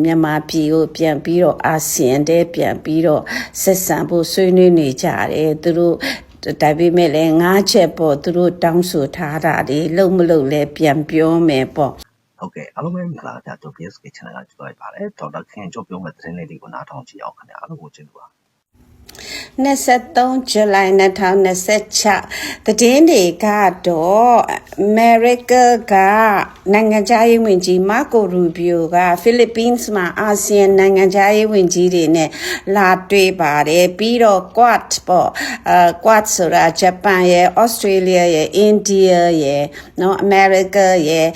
မြန်မာပြည်ကိုပြန်ပြီးတော့အာဆီယံတဲ့ပြန်ပြီးတော့ဆက်ဆံဖို့ဆွေးနွေးနေကြတယ်သူတို့ဒါပေမဲ့လည်း9ချက်ပေါ့သူတို့တောင်းဆိုထားတာတွေလုံမလုံလဲပြန်ပြောမယ်ပေါ့ဟုတ်ကဲ့အားလုံးပဲမင်္ဂလာပါတို့ BSK channel ကကြိုလိုက်ပါတယ်ဒေါက်တာခင်ကျော်ပြောမဲ့သတင်းလေးတွေကိုနားထောင်ကြည့်အောင်ခင်ဗျာအားလုံးကိုကျေးဇူးပါ23 July 2026သတင်းတွေကတော့ America ကနိုင်ငံခြားရေးဝန်ကြီး Marco Rubio က Philippines မှာအာဆီယံနိုင်ငံခြားရေးဝန်ကြီးတွေနဲ့လာတွေ့ပါတယ်ပြီးတော့ Quad ပေါ့ Quad ဆိုတာ Japan ရယ် Australia ရယ် India ရယ်နော် America ရယ်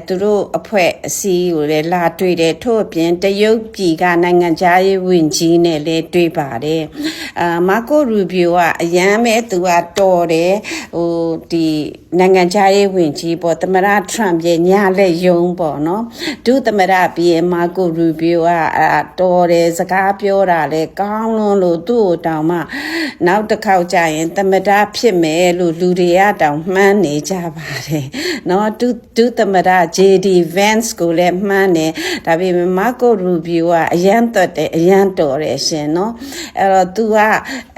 သူတို့အဖွဲ့အစည်းကိုလည်းလာတွေ့တယ်ထို့အပြင်တရုတ်ပြည်ကနိုင်ငံခြားရေးဝန်ကြီးနဲ့လည်းတွေ့ပါတယ်မာကိုရူဘီယိုကအရန်မဲ့သူကတော်တယ်ဟိုဒီနိုင်ငံခြားရေးဝန်ကြီးပေါ့သမရထရမ့်ရဲ့ညလက်ယုံပေါ့နော်ဒုသမရပြီးမာကိုရူဘီယိုကတော်တယ်စကားပြောတာလဲကောင်းလွန်းလို့သူ့ကိုတောင်မှနောက်တစ်ခေါက်ကြာရင်သမရဖြစ်မယ်လို့လူတွေကတောင်မှန်းနေကြပါတယ်နော်ဒုသမရ JD Vance ကိုလည်းမှန်းတယ်ဒါပေမဲ့မာကိုရူဘီယိုကအရန်တော်တယ်အရန်တော်တယ်ရှင်နော်အဲ့တော့သူက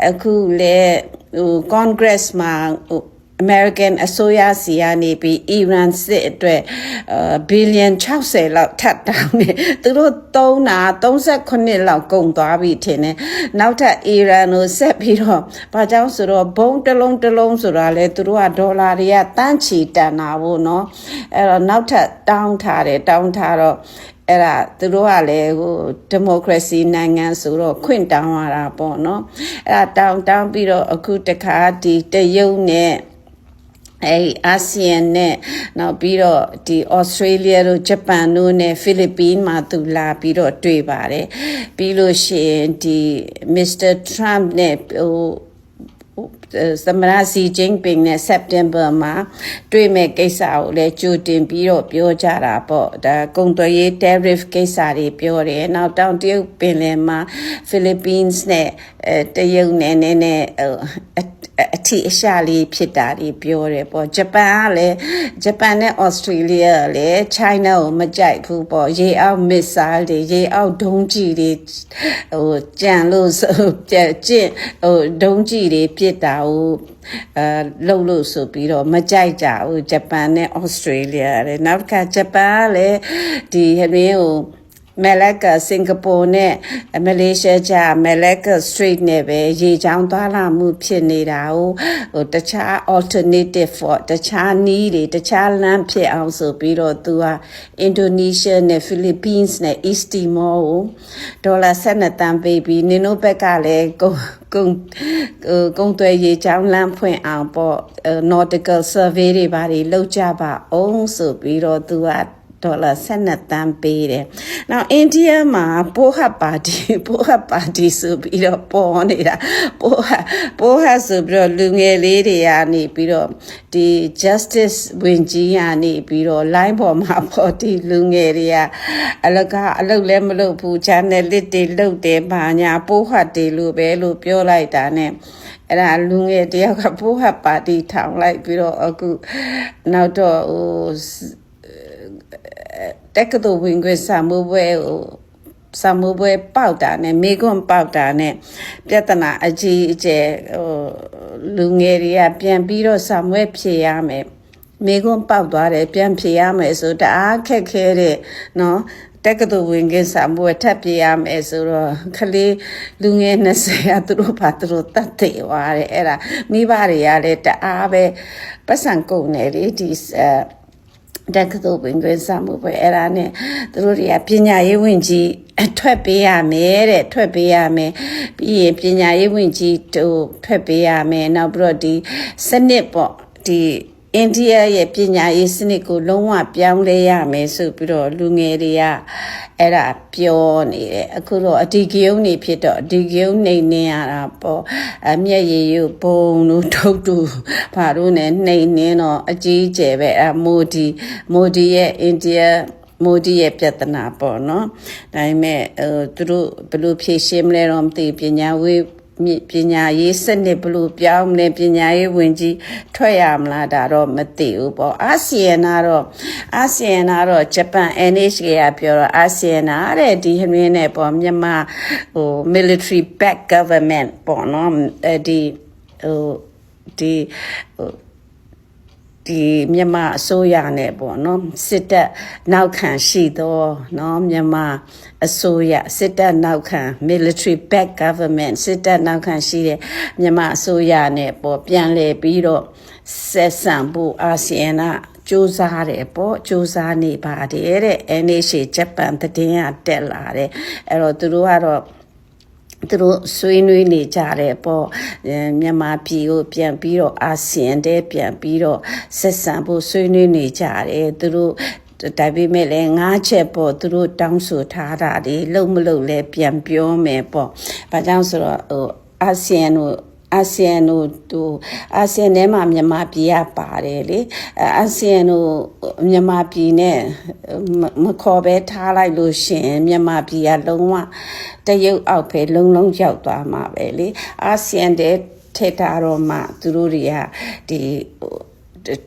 အခုလေဟို Congress မှာAmerican အစိုးရစီကနေပြီးအီရန်စစ်အတွက်ဘီလီယံ60လောက်ထပ်တောင်းနေသူတို့သုံးတာ38လောက်ကုန်သွားပြီထင်တယ်နောက်ထပ်အီရန်ကိုဆက်ပြီးတော့ဘာကြောင့်ဆိုတော့ဘုံတစ်လုံးဆိုတာလဲသူတို့ကဒေါ်လာတွေကတန်းချီတန်တာဖို့เนาะအဲ့တော့နောက်ထပ်တောင်းထားတော့အဲ့ဒါသူတို့ကလည်းဟိုဒီမိုကရေစီနိုင်ငံဆိုတော့ခွင့်တောင်းရတာပေါ့เนาะအဲ့ဒါတောင်းပြီးတော့အခုတခါဒီတရုတ်နဲ့အာဆီယံနဲ့နောက်ပြီးတော့ဒီ Australia တို့ Japan တို့နဲ့ Philippines မှာသူလာပြီးတော့တွေ့ပါတယ်ပြီးလို့ရှိရင်ဒီ Mr. Trump နဲ့ဟိုသမရစီဂျင်းပင်းနဲ့ September မှာတွေ့မဲ့ကိစ္စကိုလည်းကြိုတင်ပြီးတော့ပြောကြတာပေါ့ဒါကုန်သွယ်ရေး tariff ကိစ္စတွေပြောတယ်နောက်တောင်တရုတ်ပင်လယ်မှာ Philippines နဲ့တရုတ်နဲ့နည်းနည်းအထီးအရှာလေးဖြစ်တာတွေပြောတယ်ပေါ့ဂျပန်နဲ့ Australia လည်း China ကိုမကြိုက်ဘူးပေါ့ရေအောက် missile တွေရေအောက်ဒုံးကျည်တွေဟိုကြံလို့ကျင့်ဟိုဒုံးကျည်တွေပြစ်တာကိုလှုပ်လို့ဆိုပြီးတော့မကြိုက်ကြဘူးဂျပန်နဲ့ Australia လည်းနောက်ကဂျပန်ကလည်းဒီဟင်းကိုMalacca စင်ကာပူနဲ့မလေးရှားကြား Malacca Strait နဲ့ပဲရေချောင်းသွားလာမှုဖြစ်နေတာဟိုတခြား alternative for တခြားနည်းတွေတခြားလမ်းဖြစ်အောင်ဆိုပြီးတော့သူက Indonesia နဲ့ Philippines နဲ့ East Timor ကိုဒေါ်လာ12တန်းပေးပြီးနင်တို့ဘက်ကလည်းကုန်သွယ်ရေးချောင်းလမ်းဖွင့်အောင်ပေါ့ nautical survey တွေဘာတွေလုပ်ကြပါအောင်ဆိုပြီးတော့သူကဒေါ်လာ12တန်းပေးတယ်။နောက်အိန္ဒိယမှာပိုဟတ်ပါတီဆိုပြီးတော့ပေါ်နေတာပိုဟတ်ဆိုပြီးတော့လူငယ်လေးတွေကနေပြီးတော့ဒီ justice ဝင်ကြီးကနေပြီးတော့ line ပေါ်မှာပေါ်ဒီလူငယ်တွေကအလလည်းမလုပ်ဘူး journalist တွေလုပ်တယ်ဘာညာပိုဟတ်တွေလို့ပဲလို့ပြောလိုက်တာနဲ့အဲ့ဒါလူငယ်တယောက်ကပိုဟတ်ပါတီထောင်လိုက်ပြီးတော့အခုနောက်တော့ဟိုတက္ကသိုလ်ဝင်ခွင့်စာမိုးပွဲပေါက်တာနဲ့မိကွန်းပေါက်တာနဲ့ပြဿနာအကြီးအကျယ်ဟိုလူငယ်တွေကပြန်ပြီးတော့စာမွေးဖြေရမယ်မိကွန်းပေါက်သွားတယ်ပြန်ဖြေရမယ်ဆိုတအားခက်ခဲတဲ့နော်တက္ကသိုလ်ဝင်ခွင့်စာမွေးထပ်ပြရမယ်ဆိုတော့ခလေးလူငယ်20ကသူတို့ဘာသူတို့တတ်သိသွားတယ်အဲ့ဒါမိဘတွေကလည်းတအားပဲပတ်စံကုန်နေလေဒီတက္ကသိုလ်ဝင်ခွင့်စာမှုပဲအဲ့ဒါနဲ့သူတို့တွေကပညာရေးဝန်ကြီးထွက်ပေးရမယ်တဲ့ထွက်ပေးရမယ်ပြီးရင်ပညာရေးဝန်ကြီးတို့ထွက်ပေးရမယ်နောက်ပြီးတော့ဒီစနစ်ပေါ့ဒီအိန္ဒိယရဲ့ပညာရေးစနစ်ကိုလုံးဝပြောင်းလဲရမယ်ဆိုပြီးတော့လူငယ်တွေကအဲ့ဒါပြောနေတယ်အခုတော့အဒီဂယုံနေဖြစ်တော့အဒီဂယုံနေရတာပေါ့အမျက်ရည်ရုပ်ဘုံတို့ထုတ်တူဘာလို့နဲ့နေတော့အကြီးကျယ်ပဲမိုဒီရဲ့အိန္ဒိယမိုဒီရဲ့ပြဿနာပေါ့နော်ဒါပေမဲ့သူတို့ဘယ်လိုဖြေရှင်းမလဲတော့မသိပညာ ပညာရေးစနစ်ဘလို့ပြောင်းလဲပညာရေးဝင်ကြီးထွက်ရမလားဒါတော့မသိဘူးပေါ့အာဆီယံကတော့ဂျပန် NHK ကပြောတော့အာဆီယံတဲ့ဒီဟင်းရင်းနဲ့ပေါ့မြန်မာmilitary back government ပေါ့နော်ဒီမြန်မာအစိုးရနဲ့ပေါ့နော်စစ်တပ်နောက်ခံရှိတော့နော်မြန်မာအစိုးရစစ်တပ်နောက်ခံ military back government စစ်တပ်နောက်ခံရှိတဲ့မြန်မာအစိုးရနဲ့ပေါ့ပြန်လည်ပြီးတော့ဆက်ဆံဖို့အာဆီယံကစူးစမ်းတယ်ပေါ့စူးစမ်းနေပါတယ်တဲ့ NHK ဂျပန်သတင်းကတက်လာတယ်အဲ့တော့သူတို့ဆွေးနွေးနေကြတယ်ပေါ့မြန်မာပြည်ကိုပြန်ပြီးတော့အာဆီယံတဲ့ပြန်ပြီးတော့ဆက်ဆံဖို့ဆွေးနွေးနေကြတယ်သူတို့ဒါပေမဲ့လည်း9ချက်ပေါ့သူတို့တောင်းဆိုထားတာဒီလုံမလုံလဲပြန်ပြောမယ်ပေါ့ဘာကြောင့်ဆိုတော့အာဆီယံထဲမှာမြန်မာပြည်ကပါတယ်လေအာဆီယံတို့မြန်မာပြည်နဲ့မခေါ်ပဲထားလိုက်လို့ရှင်မြန်မာပြည်ကလုံးဝတရုတ်အောက်ပဲလုံးရောက်သွားမှာပဲလေအာဆီယံတဲ့ထက်တာတော့မှသူတို့တွေကဒီ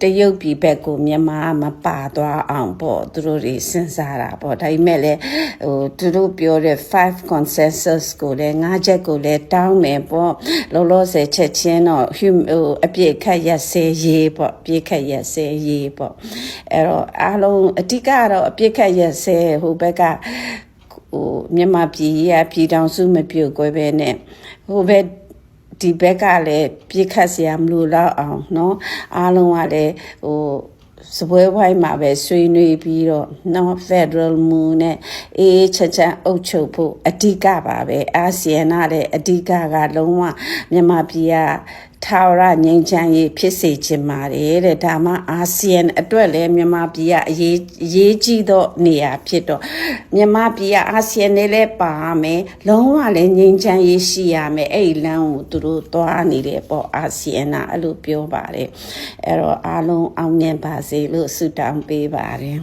တရုတ်ပြည်ဘက်ကိုမြန်မာမပါသွားအောင်ပေါ့သူတို့တွေစဉ်းစားတာပေါ့ဒါပေမဲ့လည်းသူတို့ပြောတဲ့5 consensus ကိုလည်း9ချက်ကိုလည်းတောင်းမယ်ပေါ့လောလောဆယ်ချက်ချင်းတော့အပြည့်ခတ်ရက်စဲရေးပေါ့ပြည့်ခတ်ရက်စဲရေးပေါ့အဲ့တော့အားလုံးအဓိကတော့အပြည့်ခတ်ရက်စဲဟိုဘက်ကမြန်မာပြည်ကပြည်ထောင်စုမပြုတ်ကွဲပဲနဲ့ဟိုဘက်ဒီဘက်ကလည်းပြစ်ခတ်စရာမလိုတော့အောင်เนาะအားလုံးကလည်းစပွဲဝိုင်းမှာပဲဆွေးနွေးပြီးတော့နော် Federal မူနဲ့ချက်အုပ်ချုပ်ဖို့အဓိကပါပဲအာဆီယံနဲ့အဓိကကလုံးဝမြန်မာပြည်ကထာဝရငြိမ်းချမ်းရေးဖြစ်စေချင်ပါတယ်တဲ့ဒါမှအာဆီယံအတွက်လည်းမြန်မာပြည်ကအရေးကြီးသောနေရာဖြစ်တော့မြန်မာပြည်ကအာဆီယံနဲ့လည်းပါမယ်လုံးဝလည်းငြိမ်းချမ်းရေးရှိရမယ်အဲ့ဒီလမ်းကိုသူတို့သွားနေတယ်ပေါ့အာဆီယံအဲ့လိုပြောပါတယ်အဲ့တော့အားလုံးအောင်မြင်ပါစေလို့ဆုတောင်းပေးပါတယ်